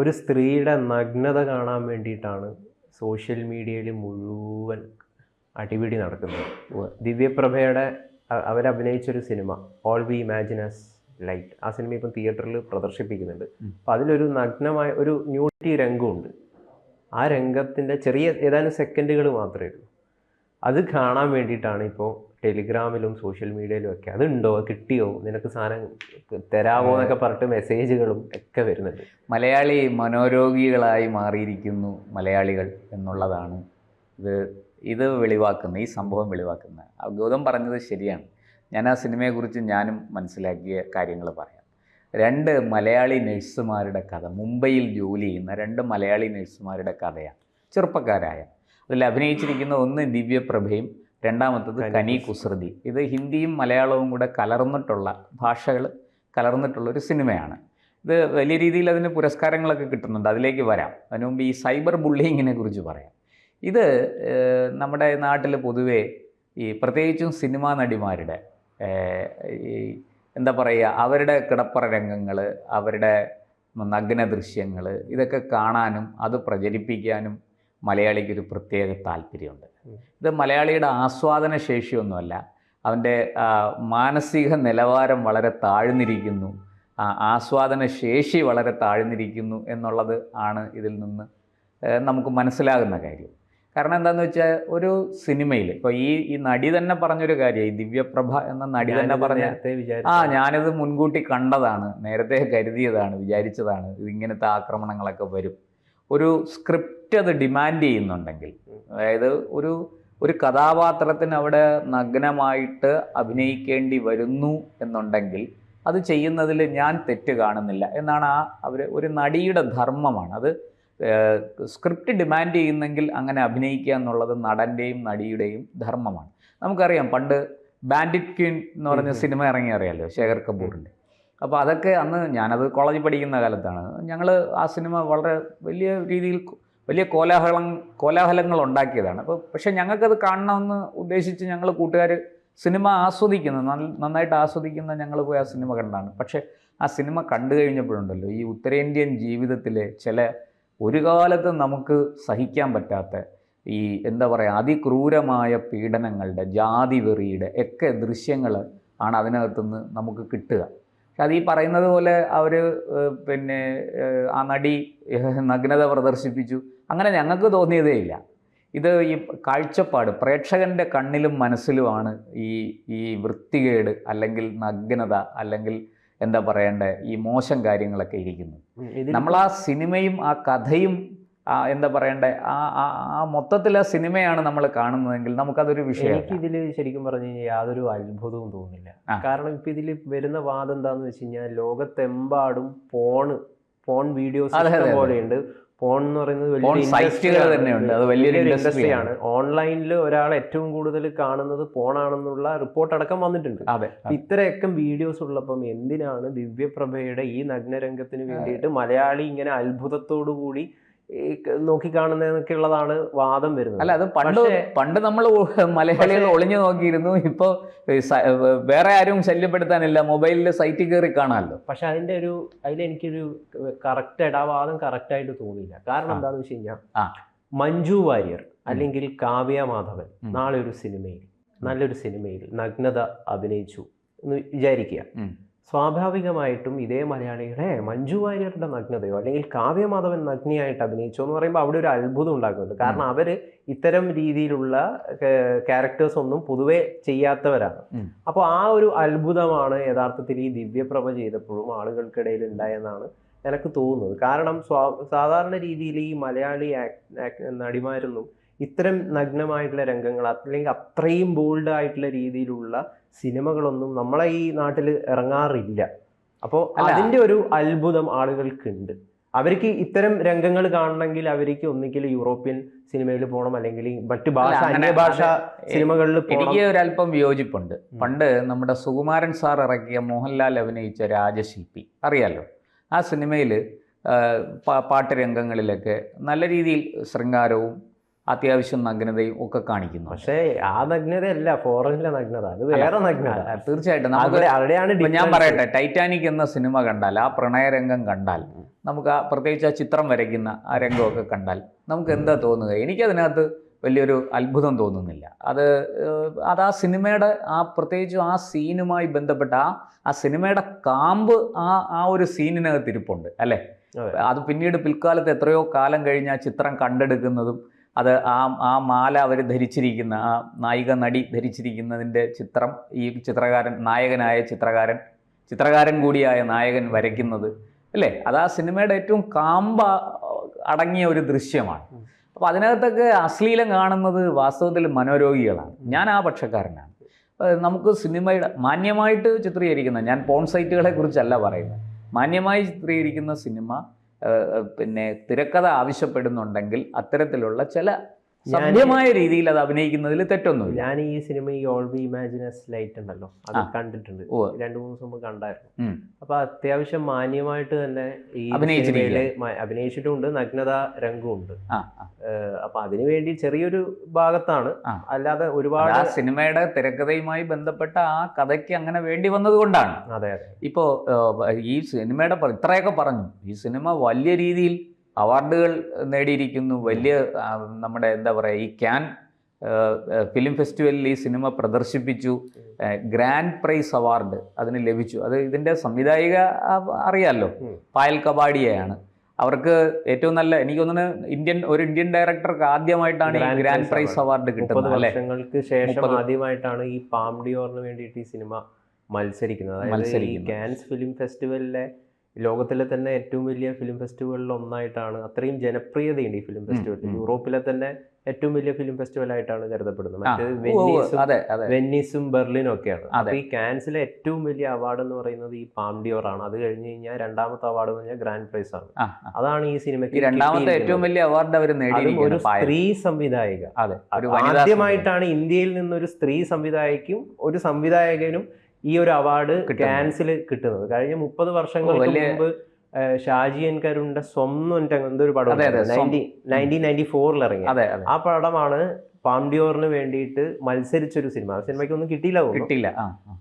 ഒരു സ്ത്രീയുടെ നഗ്നത കാണാൻ വേണ്ടിയിട്ടാണ് സോഷ്യൽ മീഡിയയിൽ മുഴുവൻ അടിപിടി നടക്കുന്നത്. ദിവ്യപ്രഭയുടെ അവരഭിനയിച്ചൊരു cinema all we imagine as light, ആ സിനിമ ഇപ്പം തിയേറ്ററിൽ പ്രദർശിപ്പിക്കുന്നുണ്ട്. അപ്പം അതിലൊരു നഗ്നമായ ഒരു ന്യൂഡിറ്റി രംഗമുണ്ട്. ആ രംഗത്തിൻ്റെ ചെറിയ ഏതാനും സെക്കൻഡുകൾ മാത്രമേ ഉള്ളൂ. അത് കാണാൻ വേണ്ടിയിട്ടാണ് ഇപ്പോൾ ടെലിഗ്രാമിലും സോഷ്യൽ മീഡിയയിലും ഒക്കെ അതുണ്ടോ, കിട്ടിയോ, നിനക്ക് സാധനം തരാമോ എന്നൊക്കെ പറഞ്ഞിട്ട് മെസ്സേജുകളും ഒക്കെ വരുന്നുണ്ട്. മലയാളി മനോരോഗികളായി മാറിയിരിക്കുന്നു മലയാളികൾ എന്നുള്ളതാണ് ഇത് വെളിവാക്കുന്നത്, ഈ സംഭവം വെളിവാക്കുന്നത്. ഗൗതം പറഞ്ഞത് ശരിയാണ്. ഞാൻ ആ സിനിമയെക്കുറിച്ച് ഞാനും മനസ്സിലാക്കിയ കാര്യങ്ങൾ പറയാം. 2 മലയാളി നഴ്സുമാരുടെ കഥ, മുംബൈയിൽ ജോലി ചെയ്യുന്ന 2 മലയാളി നഴ്സുമാരുടെ കഥയാണ്. ചെറുപ്പക്കാരായ അതിൽ അഭിനയിച്ചിരിക്കുന്ന ഒന്ന് ദിവ്യപ്രഭയും രണ്ടാമത്തത് കനി കുസൃതി. ഇത് ഹിന്ദിയും മലയാളവും കൂടെ കലർന്നിട്ടുള്ള ഭാഷകൾ കലർന്നിട്ടുള്ളൊരു സിനിമയാണ്. ഇത് വലിയ രീതിയിൽ അതിന് പുരസ്കാരങ്ങളൊക്കെ കിട്ടുന്നുണ്ട്, അതിലേക്ക് വരാം. അതിനു മുമ്പ് ഈ സൈബർ ബുള്ളിങ്ങിനെ കുറിച്ച് പറയാം. ഇത് നമ്മുടെ നാട്ടിൽ പൊതുവേ ഈ പ്രത്യേകിച്ചും സിനിമാ നടിമാരുടെ ഈ എന്താ പറയുക, അവരുടെ കിടപ്പറ രംഗങ്ങൾ, അവരുടെ നഗ്ന ദൃശ്യങ്ങൾ, ഇതൊക്കെ കാണാനും അത് പ്രചരിപ്പിക്കാനും മലയാളിക്കൊരു പ്രത്യേക താല്പര്യമുണ്ട്. ഇത് മലയാളിയുടെ ആസ്വാദന ശേഷിയൊന്നുമല്ല, അവൻ്റെ മാനസിക നിലവാരം വളരെ താഴ്ന്നിരിക്കുന്നു, ആസ്വാദന ശേഷി വളരെ താഴ്ന്നിരിക്കുന്നു എന്നുള്ളത് ആണ് ഇതിൽ നിന്ന് നമുക്ക് മനസ്സിലാകുന്ന കാര്യം. കാരണം എന്താണെന്ന് വെച്ചാൽ ഒരു സിനിമയിൽ ഇപ്പോൾ ഈ നടി തന്നെ പറഞ്ഞൊരു കാര്യം, ഈ ദിവ്യപ്രഭ എന്ന നടി തന്നെ പറഞ്ഞ ഞാനിത് മുൻകൂട്ടി കണ്ടതാണ്, നേരത്തെ കരുതിയതാണ്, വിചാരിച്ചതാണ് ഇതിങ്ങനത്തെ ആക്രമണങ്ങളൊക്കെ വരും. ഒരു സ്ക്രിപ്റ്റ് അത് ഡിമാൻഡ് ചെയ്യുന്നുണ്ടെങ്കിൽ, അതായത് ഒരു കഥാപാത്രത്തിന് അവിടെ നഗ്നമായിട്ട് അഭിനയിക്കേണ്ടി വരുന്നു എന്നുണ്ടെങ്കിൽ അത് ചെയ്യുന്നതിൽ ഞാൻ തെറ്റ് കാണുന്നില്ല എന്നാണ് ഒരു നടിയുടെ ധർമ്മമാണ്. അത് സ്ക്രിപ്റ്റ് ഡിമാൻഡ് ചെയ്യുന്നെങ്കിൽ അങ്ങനെ അഭിനയിക്കുക എന്നുള്ളത് നടൻ്റെയും നടിയുടെയും ധർമ്മമാണ്. നമുക്കറിയാം, പണ്ട് ബാൻഡിറ്റ് ക്വീൻ എന്ന് പറഞ്ഞ സിനിമ ഇറങ്ങി, അറിയാമല്ലോ, ശേഖർ കപൂറിൻ്റെ. അപ്പോൾ അതൊക്കെ അന്ന് ഞാനത് കോളേജിൽ പഠിക്കുന്ന കാലത്താണ്. ഞങ്ങൾ ആ സിനിമ വളരെ വലിയ രീതിയിൽ വലിയ കോലാഹലങ്ങൾ ഉണ്ടാക്കിയതാണ്. പക്ഷേ ഞങ്ങൾക്കത് കാണണമെന്ന് ഉദ്ദേശിച്ച് ഞങ്ങൾ കൂട്ടുകാർ സിനിമ നന്നായിട്ട് ആസ്വദിക്കുന്ന ഞങ്ങൾ പോയി ആ സിനിമ കണ്ടാണ്. പക്ഷേ ആ സിനിമ കണ്ടു കഴിഞ്ഞപ്പോഴുണ്ടല്ലോ, ഈ ഉത്തരേന്ത്യൻ ജീവിതത്തിലെ ചില ഒരു കാലത്ത് നമുക്ക് സഹിക്കാൻ പറ്റാത്ത ഈ എന്താ പറയുക അതിക്രൂരമായ പീഡനങ്ങളുടെ, ജാതി വെറിയുടെ ഒക്കെ ദൃശ്യങ്ങൾ ആണ് അതിനകത്തുനിന്ന് നമുക്ക് കിട്ടുക. പക്ഷെ അത് ഈ പറയുന്നത് പോലെ അവർ ആ നടി നഗ്നത പ്രദർശിപ്പിച്ചു അങ്ങനെ ഞങ്ങൾക്ക് തോന്നിയതേ ഇല്ല. ഇത് ഈ കാഴ്ചപ്പാട് പ്രേക്ഷകൻ്റെ കണ്ണിലും മനസ്സിലുമാണ് ഈ വൃത്തികേട് അല്ലെങ്കിൽ നഗ്നത അല്ലെങ്കിൽ എന്താ പറയണ്ടേ ഈ മോശം കാര്യങ്ങളൊക്കെ ഇരിക്കുന്നത്. നമ്മൾ ആ സിനിമയും ആ കഥയും എന്താ പറയണ്ടേ ആ മൊത്തത്തിൽ ആ സിനിമയാണ് നമ്മൾ കാണുന്നതെങ്കിൽ നമുക്കതൊരു വിഷയം. എനിക്കിതിൽ ശരിക്കും പറഞ്ഞു കഴിഞ്ഞാൽ യാതൊരു അത്ഭുതവും തോന്നുന്നില്ല. കാരണം ഇപ്പം ഇതിൽ വരുന്ന വാദം എന്താണെന്ന് വെച്ച് കഴിഞ്ഞാൽ ലോകത്തെമ്പാടും പോൺ വീഡിയോസ് പോലെയുണ്ട്. പോൺ എന്ന് പറയുന്നത് വലിയൊരു ഇൻഡസ്ട്രിയാണ്. ഓൺലൈനിൽ ഒരാൾ ഏറ്റവും കൂടുതൽ കാണുന്നത് പോണാണെന്നുള്ള റിപ്പോർട്ട് അടക്കം വന്നിട്ടുണ്ട്. ഇത്രയൊക്കെ വീഡിയോസ് ഉള്ളപ്പം എന്തിനാണ് ദിവ്യപ്രഭയുടെ ഈ നഗ്നരംഗത്തിന് വേണ്ടിയിട്ട് മലയാളി ഇങ്ങനെ അത്ഭുതത്തോടു കൂടി നോക്കിക്കാണുന്നതൊക്കെ ഉള്ളതാണ് വാദം വരുന്നത്. അല്ല, അത് പണ്ട് നമ്മൾ മലയാളികൾ ഒളിഞ്ഞു നോക്കിയിരുന്നു. ഇപ്പോൾ വേറെ ആരും ശല്യപ്പെടുത്താനില്ല, മൊബൈലിൽ സൈറ്റിൽ കയറി കാണാമല്ലോ. പക്ഷെ അതിലെനിക്കൊരു ആ വാദം കറക്റ്റായിട്ട് തോന്നിയില്ല. കാരണം എന്താണെന്ന് വെച്ച് കഴിഞ്ഞാൽ മഞ്ജു വാര്യർ അല്ലെങ്കിൽ കാവ്യ മാധവൻ നാളെ ഒരു സിനിമയിൽ, നല്ലൊരു സിനിമയിൽ നഗ്നത അഭിനയിച്ചു എന്ന് വിചാരിക്കുക. സ്വാഭാവികമായിട്ടും ഇതേ മലയാളികളെ മഞ്ജു വാര്യരുടെ നഗ്നതയോ അല്ലെങ്കിൽ കാവ്യമാധവൻ നഗ്നിയായിട്ട് അഭിനയിച്ചോ എന്ന് പറയുമ്പോൾ അവിടെ ഒരു അത്ഭുതം ഉണ്ടാക്കുന്നുണ്ട്. കാരണം അവർ ഇത്തരം രീതിയിലുള്ള ക്യാരക്ടേഴ്സ് ഒന്നും പൊതുവെ ചെയ്യാത്തവരാണ്. അപ്പോൾ ആ ഒരു അത്ഭുതമാണ് യഥാർത്ഥത്തിൽ ഈ ദിവ്യപ്രഭ ചെയ്തപ്പോഴും ആളുകൾക്കിടയിൽ ഉണ്ടായെന്നാണ് എനിക്ക് തോന്നുന്നത്. കാരണം സാധാരണ രീതിയിൽ ഈ മലയാളി നടിമാരൊന്നും ഇത്തരം നഗ്നമായിട്ടുള്ള രംഗങ്ങൾ അല്ലെങ്കിൽ അത്രയും ബോൾഡ് ആയിട്ടുള്ള രീതിയിലുള്ള സിനിമകളൊന്നും നമ്മളെ ഈ നാട്ടിൽ ഇറങ്ങാറില്ല. അപ്പോൾ അതിൻ്റെ ഒരു അത്ഭുതം ആളുകൾക്കുണ്ട്. അവർക്ക് ഇത്തരം രംഗങ്ങൾ കാണണമെങ്കിൽ അവർക്ക് ഒന്നുകിൽ യൂറോപ്യൻ സിനിമയിൽ പോകണം അല്ലെങ്കിൽ മറ്റു അന്യഭാഷ സിനിമകളിൽ പോകണം. എനിക്ക് ഒരല്പം വിയോജിപ്പുണ്ട്. പണ്ട് നമ്മുടെ സുകുമാരൻ സാർ ഇറക്കിയ മോഹൻലാൽ അഭിനയിച്ച രാജശില്പി അറിയാലോ, ആ സിനിമയിൽ പാട്ട് രംഗങ്ങളിലൊക്കെ നല്ല രീതിയിൽ ശൃംഗാരവും അത്യാവശ്യം നഗ്നതയും ഒക്കെ കാണിക്കുന്നു. പക്ഷേ ആ നഗ്നതയല്ല ഫോറിനിലെ നഗ്നത, അത് വേറെ നഗ്നത. തീർച്ചയായിട്ടും നമുക്ക് ഞാൻ പറയട്ടെ, ടൈറ്റാനിക് എന്ന സിനിമ കണ്ടാൽ, ആ പ്രണയരംഗം കണ്ടാൽ, നമുക്ക് പ്രത്യേകിച്ച് ആ ചിത്രം വരയ്ക്കുന്ന ആ രംഗമൊക്കെ കണ്ടാൽ നമുക്ക് എന്താ തോന്നുക? എനിക്കതിനകത്ത് വലിയൊരു അത്ഭുതം തോന്നുന്നില്ല. അത് ആ സിനിമയുടെ പ്രത്യേകിച്ചും ആ സീനുമായി ബന്ധപ്പെട്ട ആ സിനിമയുടെ കാമ്പ് ആ ഒരു സീനിനകത്ത് ഇരിപ്പുണ്ട് അല്ലേ? അത് പിന്നീട് പിൽക്കാലത്ത് എത്രയോ കാലം കഴിഞ്ഞ് ആ ചിത്രം കണ്ടെടുക്കുന്നതും അത് ആ മാല അവർ ധരിച്ചിരിക്കുന്ന, ആ നായിക നടി ധരിച്ചിരിക്കുന്നതിൻ്റെ ചിത്രം ഈ ചിത്രകാരൻ, നായകനായ ചിത്രകാരൻ കൂടിയായ നായകൻ വരയ്ക്കുന്നത് അല്ലേ? അത് ആ സിനിമയുടെ ഏറ്റവും കാമ്പ അടങ്ങിയ ഒരു ദൃശ്യമാണ്. അപ്പോൾ അതിനകത്തൊക്കെ അശ്ലീലം കാണുന്നത് വാസ്തവത്തിൽ മനോരോഗികളാണ്. ഞാൻ ആ പക്ഷക്കാരനാണ്. നമുക്ക് സിനിമയുടെ മാന്യമായിട്ട് ചിത്രീകരിക്കുന്ന, ഞാൻ പോൺ സൈറ്റുകളെ കുറിച്ചല്ല പറയുന്നത്, മാന്യമായി ചിത്രീകരിക്കുന്ന സിനിമ പിന്നെ തിരക്കഥ ആവശ്യപ്പെടുന്നുണ്ടെങ്കിൽ അത്തരത്തിലുള്ള ചില സഭ്യമായ രീതിയിൽ അത് അഭിനയിക്കുന്നതിൽ തെറ്റൊന്നുമില്ല. ഞാൻ ഈ സിനിമ ഈ ഓൾ വി ഇമാജിനസ് ലൈറ്റ് ഉണ്ടല്ലോ, അത് കണ്ടിട്ടുണ്ട്. 2-3 ദിവസം മുമ്പ് കണ്ടായിരുന്നു. അപ്പൊ അത്യാവശ്യം മാന്യമായിട്ട് തന്നെ ഈ അഭിനയിച്ചിട്ടുണ്ട്, നഗ്നത രംഗമുണ്ട്. അപ്പൊ അതിനുവേണ്ടി ചെറിയൊരു ഭാഗത്താണ്, അല്ലാതെ ഒരുപാട് ആ സിനിമയുടെ തിരക്കഥയുമായി ബന്ധപ്പെട്ട ആ കഥയ്ക്ക് അങ്ങനെ വേണ്ടി വന്നത് കൊണ്ടാണ്. അതെ അതെ. ഇപ്പോ ഈ സിനിമയുടെ ഇത്രയൊക്കെ പറഞ്ഞു, ഈ സിനിമ വലിയ രീതിയിൽ അവാർഡുകൾ നേടിയിരിക്കുന്നു. വലിയ നമ്മുടെ എന്താ പറയുക, ഈ ക്യാൻ ഫിലിം ഫെസ്റ്റിവലിൽ ഈ സിനിമ പ്രദർശിപ്പിച്ചു. ഗ്രാൻഡ് പ്രൈസ് അവാർഡ് അതിന് ലഭിച്ചു. അത് ഇതിൻ്റെ സംവിധായിക അറിയാമല്ലോ, പായൽ കപാഡിയയാണ്. അവർക്ക് ഏറ്റവും നല്ല, എനിക്ക് തോന്നുന്നു ഒരു ഇന്ത്യൻ ഡയറക്ടർക്ക് ആദ്യമായിട്ടാണ് ഈ ഗ്രാൻഡ് പ്രൈസ് അവാർഡ് കിട്ടുന്നത്. 30 വർഷങ്ങൾക്ക് ശേഷം ആദ്യമായിട്ടാണ് ഈ പാം ഡിയോറിന് വേണ്ടിയിട്ട് ഈ സിനിമ മത്സരിക്കുന്നത്. അതായത് ഈ കാൻസ് ഫിലിം ഫെസ്റ്റിവലിലെ ലോകത്തിലെ തന്നെ ഏറ്റവും വലിയ ഫിലിം ഫെസ്റ്റിവലിൽ ഒന്നായിട്ടാണ്, അത്രയും ജനപ്രിയതയുണ്ട് ഈ ഫിലിം ഫെസ്റ്റിവൽ. യൂറോപ്പിലെ തന്നെ ഏറ്റവും വലിയ ഫിലിം ഫെസ്റ്റിവൽ ആയിട്ടാണ് കരുതപ്പെടുന്നത്. മറ്റേത് വെന്നീസും ബെർലിനും ഒക്കെയാണ്. അപ്പൊ ഈ കാൻസിലെ ഏറ്റവും വലിയ അവാർഡ് എന്ന് പറയുന്നത് ഈ പാം ഡിയോർ ആണ്. അത് കഴിഞ്ഞ് കഴിഞ്ഞാൽ രണ്ടാമത്തെ അവാർഡ് എന്ന് പറഞ്ഞാൽ ഗ്രാൻഡ് പ്രൈസ് ആണ്. അതാണ് ഈ സിനിമയ്ക്ക് രണ്ടാമത്തെ ഏറ്റവും വലിയ അവാർഡ് അവർ നേടിയിരിക്കുന്നത്. ഒരു സ്ത്രീ സംവിധായിക, ആദ്യമായിട്ടാണ് ഇന്ത്യയിൽ നിന്നൊരു സ്ത്രീ സംവിധായകനും ഒരു സംവിധായകനും ഈ ഒരു അവാർഡ് കാൻസിൽ കിട്ടുന്നത്. കഴിഞ്ഞ 30 വർഷങ്ങൾക്ക് മുമ്പ് ഷാജി എൻ കരുണിന്റെ സ്വന്തം എന്തൊരു പടം 1994 ഇറങ്ങി. ആ പടമാണ് പാം ഡിയോറിന് വേണ്ടിയിട്ട് മത്സരിച്ചൊരു സിനിമ. ആ സിനിമയ്ക്കൊന്നും കിട്ടിയില്ല.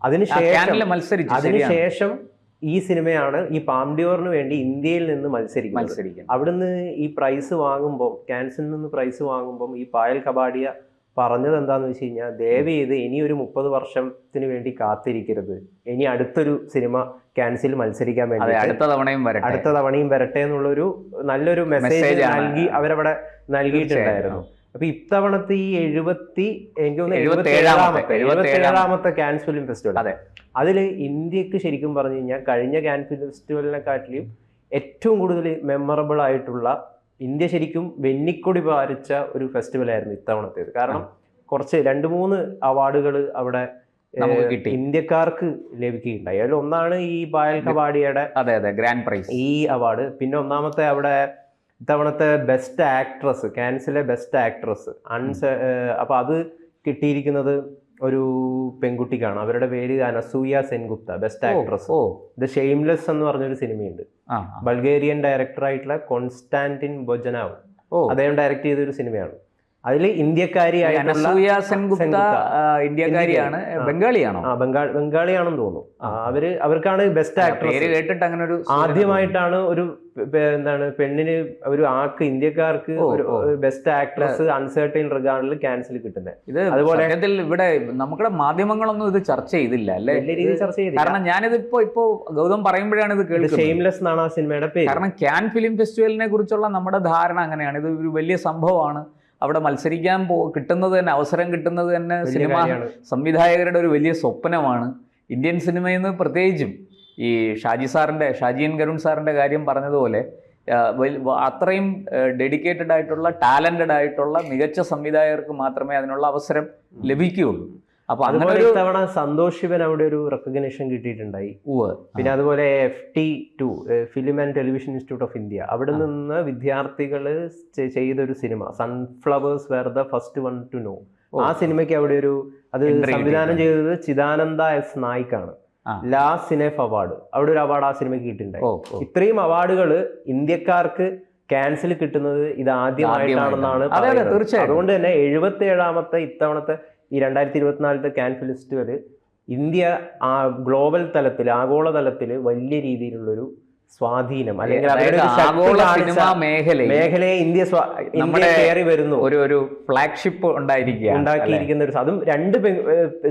അതിനുശേഷം ഈ സിനിമയാണ് ഈ പാം ഡിയോറിന് വേണ്ടി ഇന്ത്യയിൽ നിന്ന് മത്സരിക്കുന്നത്. അവിടുന്ന് ഈ പ്രൈസ് വാങ്ങുമ്പോൾ, കാൻസിൽ നിന്ന് പ്രൈസ് വാങ്ങുമ്പോൾ ഈ പായൽ കപാഡിയ പറഞ്ഞത് എന്താന്ന് വെച്ച് കഴിഞ്ഞാൽ, ദയവ് ചെയ്ത് ഇനി ഒരു 30 വർഷത്തിന് വേണ്ടി കാത്തിരിക്കരുത്, ഇനി അടുത്തൊരു സിനിമ ക്യാൻസിൽ മത്സരിക്കാൻ വേണ്ടി അടുത്ത തവണയും വരട്ടെ എന്നുള്ളൊരു നല്ലൊരു മെസ്സേജ് അവരവിടെ നൽകിയിട്ടുണ്ടായിരുന്നു. അപ്പൊ ഇത്തവണത്തെ ഈ 77ാമത്തെ കാൻസ് ഫിലിം ഫെസ്റ്റിവൽ, അതിൽ ഇന്ത്യക്ക് ശരിക്കും പറഞ്ഞു കഴിഞ്ഞാൽ കഴിഞ്ഞ കാൻസ് ഫിലിം ഫെസ്റ്റിവലിനെക്കാട്ടിലും ഏറ്റവും കൂടുതൽ മെമ്മറബിൾ ആയിട്ടുള്ള, ഇന്ത്യ ശരിക്കും വെന്നിക്കൊടി പാരിച്ച ഒരു ഫെസ്റ്റിവൽ ആയിരുന്നു ഇത്തവണത്തേത്. കാരണം കുറച്ച് 2-3 അവാർഡുകൾ അവിടെ ഇന്ത്യക്കാർക്ക് ലഭിക്കുകയുണ്ടായി. അതിൽ ഒന്നാണ് ഈ പായൽ കപാഡിയയുടെ ഗ്രാൻഡ് പ്രൈസ് ഈ അവാർഡ്. പിന്നെ ഒന്നാമത്തെ അവിടെ ഇത്തവണത്തെ ബെസ്റ്റ് ആക്ട്രസ്, കാൻസിലെ ബെസ്റ്റ് ആക്ട്രസ് അപ്പൊ അത് കിട്ടിയിരിക്കുന്നത് ഒരു പെൺകുട്ടിക്കാണ്. അവരുടെ പേര് Anasuya Sengupta, best actress. The Shameless എന്ന് പറഞ്ഞൊരു സിനിമയുണ്ട്. ബൾഗേറിയൻ ഡയറക്ടറായിട്ടുള്ള കോൺസ്റ്റാന്റിൻ ബൊജനാവ് അദ്ദേഹം ഡയറക്ട് ചെയ്തൊരു സിനിമയാണ്. അതിൽ ഇന്ത്യക്കാരിയായിട്ടുള്ള ഇന്ത്യക്കാരിയാണ്, ബംഗാളിയാണോ? ബംഗാളിയാണെന്ന് തോന്നുന്നു. അവർക്കാണ് ബെസ്റ്റ് ആക്ട്രസ്. കേട്ടിട്ട് അങ്ങനെ ഒരു ആദ്യമായിട്ടാണ് ഒരു പെണ്ണിന്, ഒരു ഇന്ത്യക്കാർക്ക് ഒരു ബെസ്റ്റ് ആക്ട്രസ് അൺസർട്ടൈൻ റിഗാർഡിൽ ക്യാൻസൽ കിട്ടുന്നത്. അതുപോലെ ഇവിടെ നമ്മുടെ മാധ്യമങ്ങളൊന്നും ഇത് ചർച്ച ചെയ്തില്ല അല്ലേ? ചർച്ച ചെയ്തില്ല. കാരണം ഞാനിത് ഇപ്പോ ഗൗതം പറയുമ്പോഴാണ് ഇത് കേൾക്കുന്നത്. ഷെയിംലെസ് എന്നാണ് ആ സിനിമയുടെ പേര്. കാരണം ക്യാൻ ഫിലിം ഫെസ്റ്റിവലിനെ കുറിച്ചുള്ള നമ്മുടെ ധാരണ അങ്ങനെയാണ്, ഇത് ഒരു വലിയ സംഭവമാണ്. അവിടെ മത്സരിക്കാൻ കിട്ടുന്നത് തന്നെ, അവസരം കിട്ടുന്നത് തന്നെ സിനിമ സംവിധായകരുടെ ഒരു വലിയ സ്വപ്നമാണ്. ഇന്ത്യൻ സിനിമയിൽ നിന്ന് പ്രത്യേകിച്ചും ഈ ഷാജി എൻ കരുൺ സാറിൻ്റെ കാര്യം പറഞ്ഞതുപോലെ അത്രയും ഡെഡിക്കേറ്റഡ് ആയിട്ടുള്ള, ടാലന്റഡ് ആയിട്ടുള്ള മികച്ച സംവിധായകർക്ക് മാത്രമേ അതിനുള്ള അവസരം ലഭിക്കുകയുള്ളൂ. അപ്പൊ അതുപോലെ ഇത്തവണ സന്തോഷ് ശിവൻ അവിടെ ഒരു റെക്കഗ്നിഷൻ കിട്ടിയിട്ടുണ്ടായി. പിന്നെ അതുപോലെ FT2 film and television institute of India, അവിടെ നിന്ന് വിദ്യാർത്ഥികൾ ചെയ്തൊരു സിനിമ sunflowers were the first one to know. ആ സിനിമയ്ക്ക് അവിടെ അത് സംവിധാനം ചെയ്തത് ചിദാനന്ദ S നായിക്കാണ്. ലാ സിനെഫ് അവാർഡ്, അവിടെ ഒരു അവാർഡ് ആ സിനിമയ്ക്ക് കിട്ടിയിട്ടുണ്ടായി. ഇത്രയും അവാർഡുകൾ ഇന്ത്യക്കാർക്ക് ക്യാൻസിൽ കിട്ടുന്നത് ഇത് ആദ്യമായിട്ടാണെന്നാണ് അതെ, പറയുന്നത്. തീർച്ചയായും. അതുകൊണ്ട് തന്നെ 77ാമത്തെ ഇത്തവണത്തെ ഈ 2024 കാൻ ഫെസ്റ്റിവൽ ഇന്ത്യ ഗ്ലോബൽ തലത്തിൽ, ആഗോളതലത്തിൽ വലിയ രീതിയിലുള്ളൊരു സ്വാധീനം അല്ലെങ്കിൽ അവരുടെ ഒരു ആഗോള ശക്തി സിനിമാ മേഖലയെ ഇന്ത്യ കയറി വരുന്നു, ഒരു ഫ്ലാഗ്ഷിപ്പ് ഉണ്ടാക്കിയിരിക്കുന്ന ഒരു, അതും 2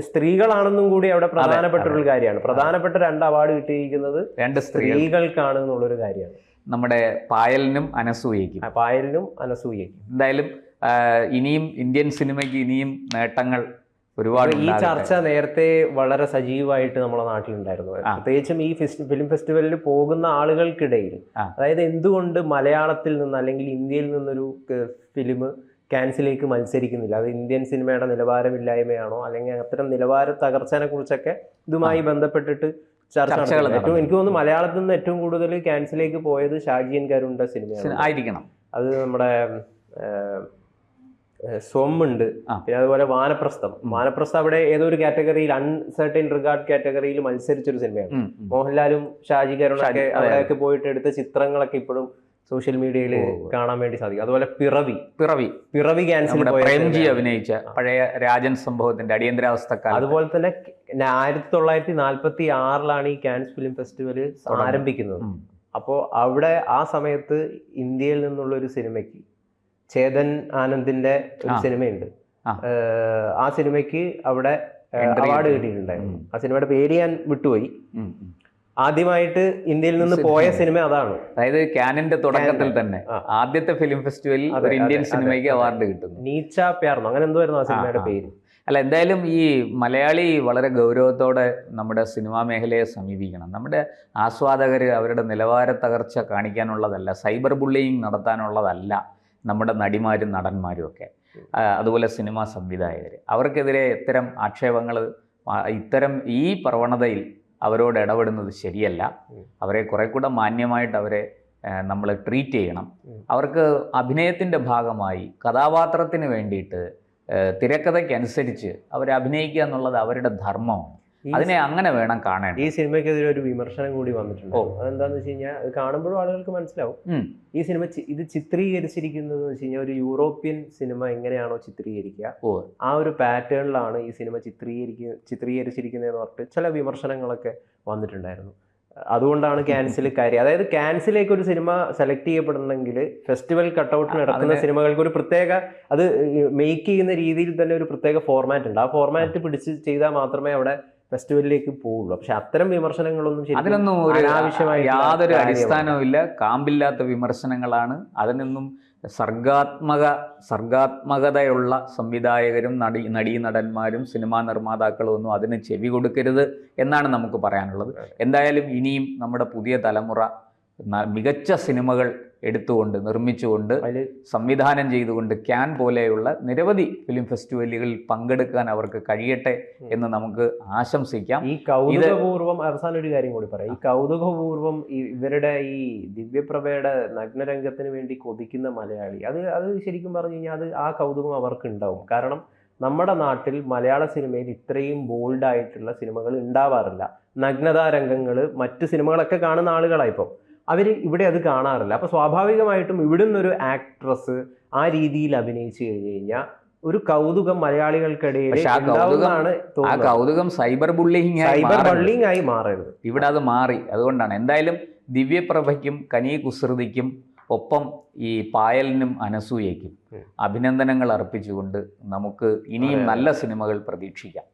സ്ത്രീകളാണെന്നും കൂടി അവിടെ പ്രധാനപ്പെട്ട ഒരു കാര്യമാണ്. പ്രധാനപ്പെട്ട 2 അവാർഡ് കിട്ടിയിരിക്കുന്നത് 2 സ്ത്രീകൾക്കാണ് എന്നുള്ളൊരു കാര്യമാണ്. നമ്മുടെ പായലിനും അനസൂയയ്ക്കും. എന്തായാലും ഇനിയും ഇന്ത്യൻ സിനിമയ്ക്ക് ഇനിയും നേട്ടങ്ങൾ ഒരുപാട്. ഈ ചർച്ച നേരത്തെ വളരെ സജീവമായിട്ട് നമ്മുടെ നാട്ടിലുണ്ടായിരുന്നു. പ്രത്യേകിച്ചും ഈ ഫിലിം ഫെസ്റ്റിവലിൽ പോകുന്ന ആളുകൾക്കിടയിൽ, അതായത് എന്തുകൊണ്ട് മലയാളത്തിൽ നിന്ന് അല്ലെങ്കിൽ ഇന്ത്യയിൽ നിന്നൊരു ഫിലിം ക്യാൻസിലേക്ക് മത്സരിക്കുന്നില്ല, അത് ഇന്ത്യൻ സിനിമയുടെ നിലവാരമില്ലായ്മയാണോ അല്ലെങ്കിൽ അത്തരം നിലവാര തകർച്ചനെ കുറിച്ചൊക്കെ ഇതുമായി ബന്ധപ്പെട്ടിട്ട് ചർച്ചകൾ. എനിക്ക് തോന്നുന്നു മലയാളത്തിൽ നിന്ന് ഏറ്റവും കൂടുതൽ ക്യാൻസിലേക്ക് പോയത് ഷാജി എൻ കരുണിന്റെ സിനിമയാണ് ആയിരിക്കണം. അത് നമ്മുടെ സ്വമ്മുണ്ട്, പിന്നെ അതുപോലെ വാനപ്രസ്ഥം അവിടെ ഏതോ ഒരു കാറ്റഗറിയിൽ, അൺസർട്ടൈൻ റിഗാർഡ് കാറ്റഗറിയിൽ മത്സരിച്ചൊരു സിനിമയാണ്. മോഹൻലാലും ഷാജി കരുണൊക്കെ അവിടെയൊക്കെ പോയിട്ട് എടുത്ത ചിത്രങ്ങളൊക്കെ ഇപ്പോഴും സോഷ്യൽ മീഡിയയിൽ കാണാൻ വേണ്ടി സാധിക്കും. അതുപോലെ പിറവി ക്യാൻസൽ അഭിനയിച്ച പഴയ രാജൻ സംഭവത്തിന്റെ അടിയന്തരാവസ്ഥക്കാലം. അതുപോലെ തന്നെ 1946 ഈ കാൻസ് ഫിലിം ഫെസ്റ്റിവൽ ആരംഭിക്കുന്നത്. അപ്പോൾ അവിടെ ആ സമയത്ത് ഇന്ത്യയിൽ നിന്നുള്ള ഒരു സിനിമയ്ക്ക്, ചേതൻ ആനന്ദിന്റെ ഒരു സിനിമയുണ്ട്, ആ സിനിമയ്ക്ക് അവിടെ അവാർഡ് കിട്ടിയിട്ടുണ്ടായിരുന്നു. ആ സിനിമയുടെ പേര് ഞാൻ വിട്ടുപോയി. ആദ്യമായിട്ട് ഇന്ത്യയിൽ നിന്ന് പോയ സിനിമ അതാണ്. അതായത് കാനിന്റെ തുടക്കത്തിൽ തന്നെ ആദ്യത്തെ ഫിലിം ഫെസ്റ്റിവലിൽ ഒരു ഇന്ത്യൻ സിനിമയ്ക്ക് അവാർഡ് കിട്ടുന്നു. നീച്ച പ്യാർന്നോ അങ്ങനെ എന്തോ ആയിരുന്നു ആ സിനിമയുടെ പേര്. അല്ല, എന്തായാലും ഈ മലയാളി വളരെ ഗൗരവത്തോടെ നമ്മുടെ സിനിമാ മേഖലയെ സമീപിക്കണം. നമ്മുടെ ആസ്വാദകർ അവരുടെ നിലവാര തകർച്ച കാണിക്കാനുള്ളതല്ല, സൈബർ ബുള്ളിയിങ് നടത്താനുള്ളതല്ല നമ്മുടെ നടിമാരും നടന്മാരും ഒക്കെ. അതുപോലെ സിനിമാ സംവിധായകർ, അവർക്കെതിരെ ഇത്തരം ആക്ഷേപങ്ങൾ, ഇത്തരം ഈ പ്രവണതയിൽ അവരോട് ഇടപെടുന്നത് ശരിയല്ല. അവരെ കുറെ കൂടെ മാന്യമായിട്ട് അവരെ നമ്മൾ ട്രീറ്റ് ചെയ്യണം. അവർക്ക് അഭിനയത്തിൻ്റെ ഭാഗമായി കഥാപാത്രത്തിന് വേണ്ടിയിട്ട് തിരക്കഥയ്ക്കനുസരിച്ച് അവരെ അഭിനയിക്കുക എന്നുള്ളത് അവരുടെ ധർമ്മമാണ്. അതിനെ അങ്ങനെ വേണം കാണാൻ. ഈ സിനിമയ്ക്കെതിരെ ഒരു വിമർശനം കൂടി വന്നിട്ടുണ്ട്. അതെന്താന്ന് വെച്ച് കഴിഞ്ഞാൽ, അത് കാണുമ്പോഴും ആളുകൾക്ക് മനസ്സിലാവും ഈ സിനിമ ഇത് ചിത്രീകരിച്ചിരിക്കുന്നത് വെച്ച് കഴിഞ്ഞാൽ ഒരു യൂറോപ്യൻ സിനിമ എങ്ങനെയാണോ ചിത്രീകരിക്കുക ആ ഒരു പാറ്റേണിലാണ് ഈ സിനിമ ചിത്രീകരിച്ചിരിക്കുന്നതെന്ന് പറഞ്ഞിട്ട് ചില വിമർശനങ്ങളൊക്കെ വന്നിട്ടുണ്ടായിരുന്നു. അതുകൊണ്ടാണ് ക്യാൻസിൽ കാര്യം. അതായത് ക്യാൻസിലേക്ക് ഒരു സിനിമ സെലക്ട് ചെയ്യപ്പെടണമെങ്കിൽ ഫെസ്റ്റിവൽ കട്ടൗട്ടിന് നടക്കുന്ന സിനിമകൾക്ക് ഒരു പ്രത്യേക, അത് മേക്ക് ചെയ്യുന്ന രീതിയിൽ തന്നെ ഒരു പ്രത്യേക ഫോർമാറ്റ് ഉണ്ട്. ആ ഫോർമാറ്റ് പിടിച്ച് ചെയ്താൽ മാത്രമേ അവിടെ ഫെസ്റ്റിവലിലേക്ക് പോവുള്ളൂ. പക്ഷെ അത്തരം വിമർശനങ്ങളൊന്നും അതിനൊന്നും യാതൊരു അടിസ്ഥാനവും ഇല്ല, കാമ്പില്ലാത്ത വിമർശനങ്ങളാണ്. അതിനൊന്നും സർഗാത്മകതയുള്ള സംവിധായകരും നടീനടന്മാരും സിനിമാ നിർമ്മാതാക്കളും ഒന്നും അതിന് ചെവി കൊടുക്കരുത് എന്നാണ് നമുക്ക് പറയാനുള്ളത്. എന്തായാലും ഇനിയും നമ്മുടെ പുതിയ തലമുറ മികച്ച സിനിമകൾ എടുത്തുകൊണ്ട്, നിർമ്മിച്ചുകൊണ്ട്, സംവിധാനം ചെയ്തുകൊണ്ട് ക്യാൻ പോലെയുള്ള നിരവധി ഫിലിം ഫെസ്റ്റിവലുകളിൽ പങ്കെടുക്കാൻ അവർക്ക് കഴിയട്ടെ എന്ന് നമുക്ക് ആശംസിക്കാം. ഈ കൗതുകപൂർവ്വം അവസാനം ഒരു കാര്യം കൂടി പറയാം. ഈ കൗതുകപൂർവ്വം ഇവരുടെ ഈ ദിവ്യപ്രഭയുടെ നഗ്നരംഗത്തിന് വേണ്ടി കൊതിക്കുന്ന മലയാളി, അത് ശരിക്കും പറഞ്ഞു കഴിഞ്ഞാൽ ആ കൗതുകം അവർക്ക് ഉണ്ടാവും. കാരണം നമ്മുടെ നാട്ടിൽ മലയാള സിനിമയിൽ ഇത്രയും ബോൾഡായിട്ടുള്ള സിനിമകൾ ഉണ്ടാവാറില്ല. നഗ്നതാ രംഗങ്ങൾ മറ്റ് സിനിമകളൊക്കെ കാണുന്ന ആളുകളായിപ്പോൾ അവർ ഇവിടെ അത് കാണാറില്ല. അപ്പോൾ സ്വാഭാവികമായിട്ടും ഇവിടെ നിന്നൊരു ആക്ട്രസ് ആ രീതിയിൽ അഭിനയിച്ചു കഴിഞ്ഞു കഴിഞ്ഞാൽ ഒരു കൗതുകം മലയാളികൾക്കിടയിൽ സൈബർ ബുള്ളിങ് ആയി മാറരുത്. ഇവിടെ അത് മാറി. അതുകൊണ്ടാണ് എന്തായാലും ദിവ്യപ്രഭയ്ക്കും കനി കുസൃതിക്കും ഒപ്പം ഈ പായലിനും അനസൂയയ്ക്കും അഭിനന്ദനങ്ങൾ അർപ്പിച്ചുകൊണ്ട് നമുക്ക് ഇനിയും നല്ല സിനിമകൾ പ്രതീക്ഷിക്കാം.